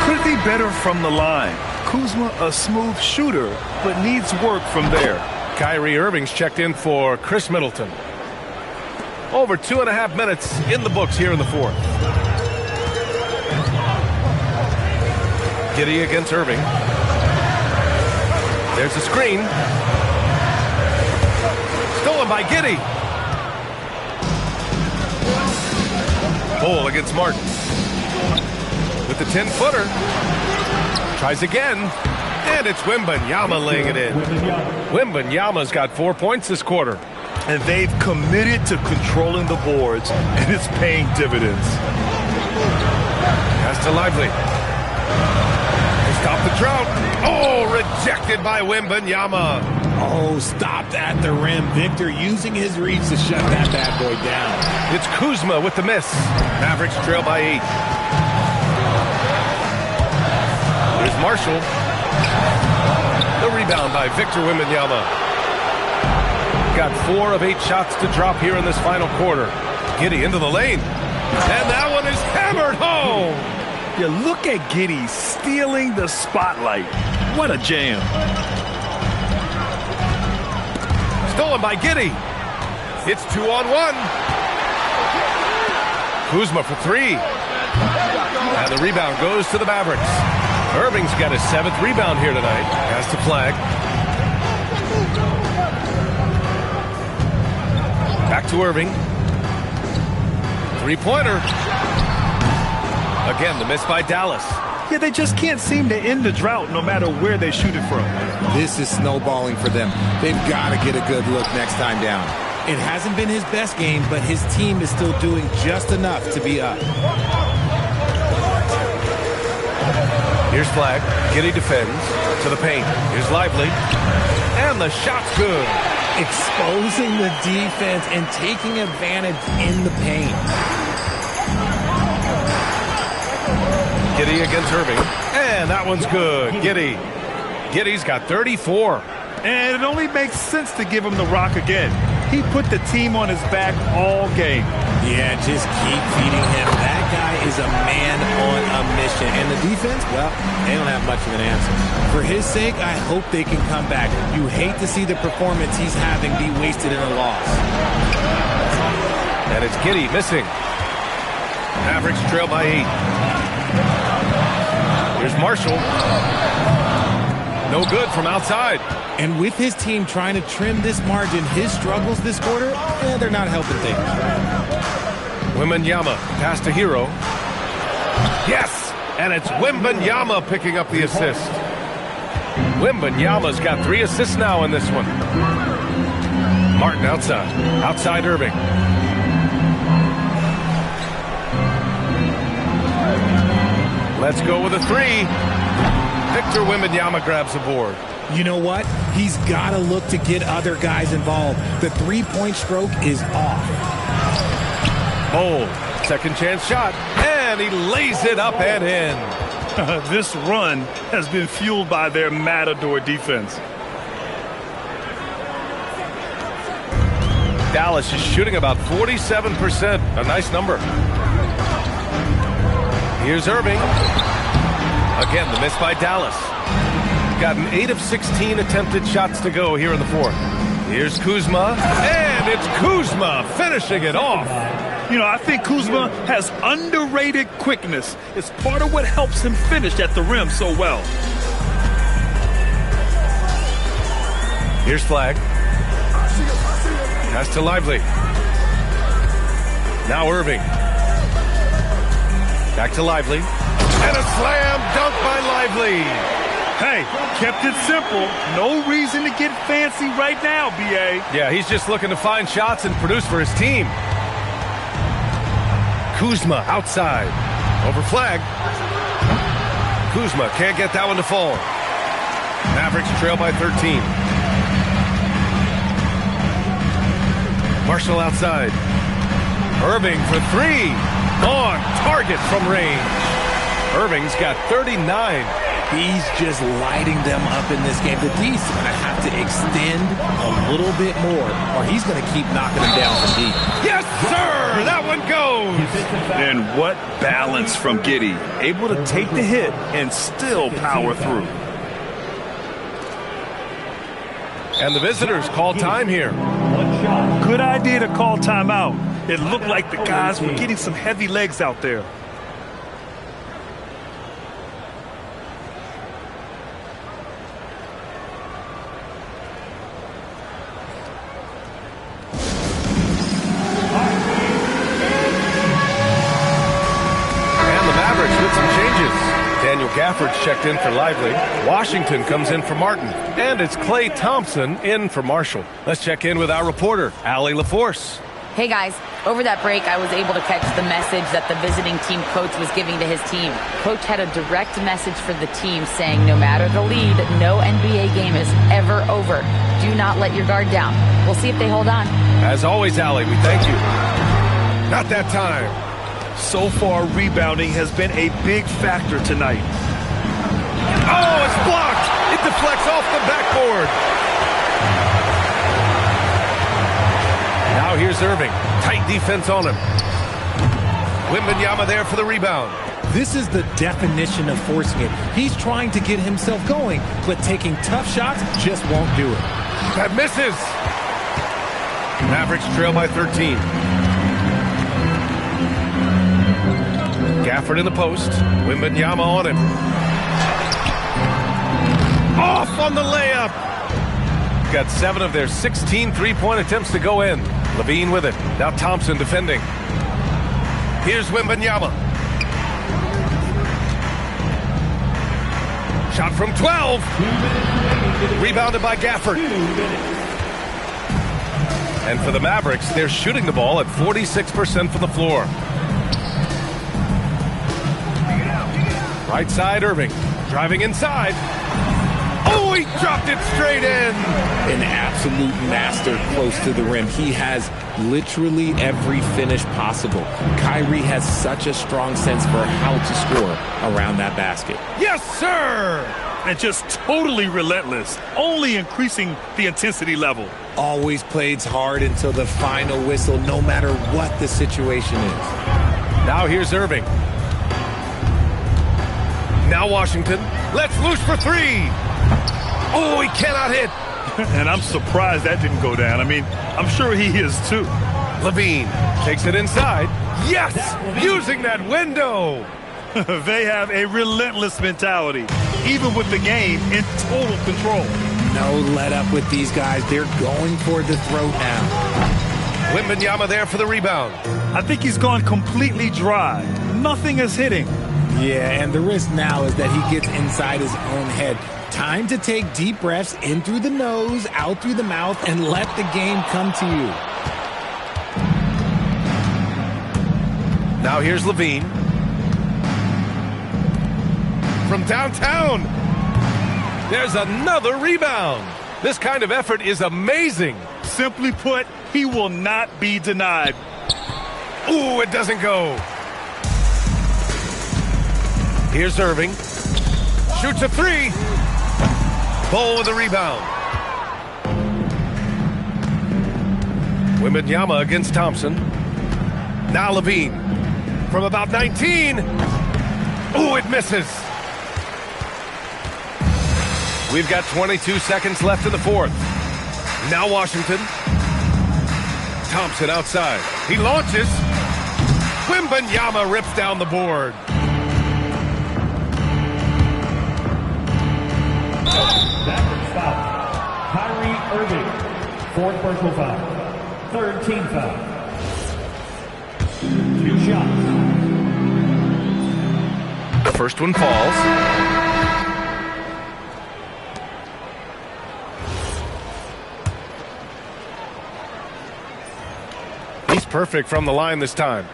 Could be better from the line. Kuzma, a smooth shooter, but needs work from there. Kyrie Irving's checked in for Chris Middleton. Over 2.5 minutes in the books here in the fourth. Giddey against Irving. There's the screen. Stolen by Giddey. Bull against Martin. With the 10-footer. Tries again. And it's Wembanyama laying it in. Wembanyama's got 4 points this quarter. and they've committed to controlling the boards, and it's paying dividends. Pass to Lively. Stop the drought. Oh, rejected by Wembanyama. Oh, stopped at the rim. Victor using his reach to shut that bad boy down. It's Kuzma with the miss. Mavericks trail by 8. Here's Marshall. The rebound by Victor Wembanyama. Got 4 of 8 shots to drop here in this final quarter. Giddey into the lane. And that one is hammered home. Yeah, look at Giddey stealing the spotlight. What a jam. Stolen by Giddey. It's 2-on-1. Kuzma for 3. And the rebound goes to the Mavericks. Irving's got his 7th rebound here tonight. Pass to Flag. Back to Irving. 3-pointer. Again, the miss by Dallas. Yeah, they just can't seem to end the drought no matter where they shoot it from. This is snowballing for them. They've got to get a good look next time down. It hasn't been his best game, but his team is still doing just enough to be up. Here's Flag. Giddey defends to the paint. Here's Lively. And the shot's good. Exposing the defense and taking advantage in the paint. Giddey against Irving. And that one's good. Giddey's got 34. And it only makes sense to give him the rock again. He put the team on his back all game. Yeah, just keep feeding him. That guy is a man on a mission. And the defense, well, they don't have much of an answer. For his sake, I hope they can come back. You hate to see the performance he's having be wasted in a loss. And it's Giddey missing. Mavericks trail by 8. Here's Marshall. No good from outside. And with his team trying to trim this margin, his struggles this quarter, they're not helping things. Wembanyama pass to Hero. Yes! And it's Wembanyama picking up the assist. Wembanyama's got 3 assists now in this one. Martin outside. Outside Irving. Let's go with a 3. Victor Wembanyama grabs the board. You know what? He's got to look to get other guys involved. The three-point stroke is off. Bold. Second chance shot. And he lays it up and in. This run has been fueled by their Matador defense. Dallas is shooting about 47%. A nice number. Here's Irving. Again, the miss by Dallas. Gotten 8 of 16 attempted shots to go here in the 4th. Here's Kuzma. And it's Kuzma finishing it off. You know, I think Kuzma has underrated quickness. It's part of what helps him finish at the rim so well. Here's Flag. Pass to Lively. Now Irving. Back to Lively. And a slam dunk by Lively. Hey, kept it simple. No reason to get fancy right now, B.A. Yeah, he's just looking to find shots and produce for his team. Kuzma outside. Over Flag. Kuzma can't get that one to fall. Mavericks trail by 13. Marshall outside. Irving for 3. On target from range. Irving's got 39. He's just lighting them up in this game. The D's going to have to extend a little bit more, or he's going to keep knocking them down from deep. Yes, sir! That one goes! And what balance from Giddey. Able to take the hit and still power through. And the visitors call time here. Good idea to call timeout. It looked like the guys were getting some heavy legs out there. Gafford's checked in for Lively. Washington comes in for Martin. And it's Klay Thompson in for Marshall. Let's check in with our reporter, Allie LaForce. Hey guys, over that break I was able to catch the message that the visiting team coach was giving to his team. Coach had a direct message for the team saying no matter the lead, no NBA game is ever over. Do not let your guard down. We'll see if they hold on. As always, Allie, we thank you. Not that time. So far, rebounding has been a big factor tonight. Oh, it's blocked. It deflects off the backboard. Now here's Irving. Tight defense on him. Wembanyama there for the rebound. This is the definition of forcing it. He's trying to get himself going, but taking tough shots just won't do it. That misses. Mavericks trail by 13. Gafford in the post. Wembanyama on him. Off on the layup. Got 7 of their 16 three-point attempts to go in. Levine with it. Now Thompson defending. Here's Wembanyama. Shot from 12. Rebounded by Gafford. And for the Mavericks, they're shooting the ball at 46% from the floor. Right side, Irving. Driving inside. Oh, he dropped it straight in. An absolute master close to the rim. He has literally every finish possible. Kyrie has such a strong sense for how to score around that basket. Yes, sir! And just totally relentless, only increasing the intensity level. Always plays hard until the final whistle, no matter what the situation is. Now here's Irving. Now Washington. Let's loose for 3. Oh, he cannot hit. And I'm surprised that didn't go down. I mean, I'm sure he is too. Levine takes it inside. Yes! Using that window. They have a relentless mentality, even with the game in total control. No let up with these guys. They're going for the throat now. Wembanyama there for the rebound. I think he's gone completely dry. Nothing is hitting. Yeah, and the risk now is that he gets inside his own head. Time to take deep breaths in through the nose, out through the mouth, and let the game come to you. Now here's Levine. From downtown. There's another rebound. This kind of effort is amazing. Simply put, he will not be denied. Ooh, it doesn't go. Here's Irving. Shoots a 3. Bull with the rebound. Wembanyama against Thompson. Now Levine. From about 19. Ooh, it misses. We've got 22 seconds left in the fourth. Now Washington. Thompson outside. He launches. Wembanyama rips down the board. Mavericks foul. Kyrie Irving. 4th personal foul. 3rd team foul. 2 shots. The first one falls. He's perfect from the line this time.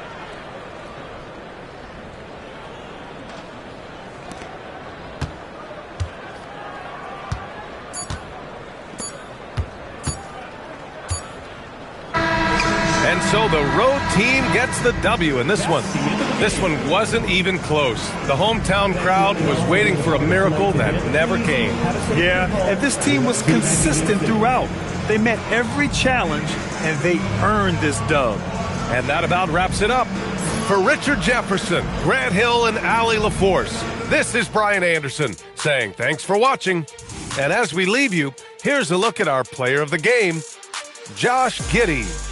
And so the road team gets the W in this one. This one wasn't even close. The hometown crowd was waiting for a miracle that never came. Yeah, and this team was consistent throughout. They met every challenge, and they earned this dub. And that about wraps it up. For Richard Jefferson, Grant Hill, and Allie LaForce, this is Brian Anderson saying thanks for watching. And as we leave you, here's a look at our player of the game, Josh Giddey.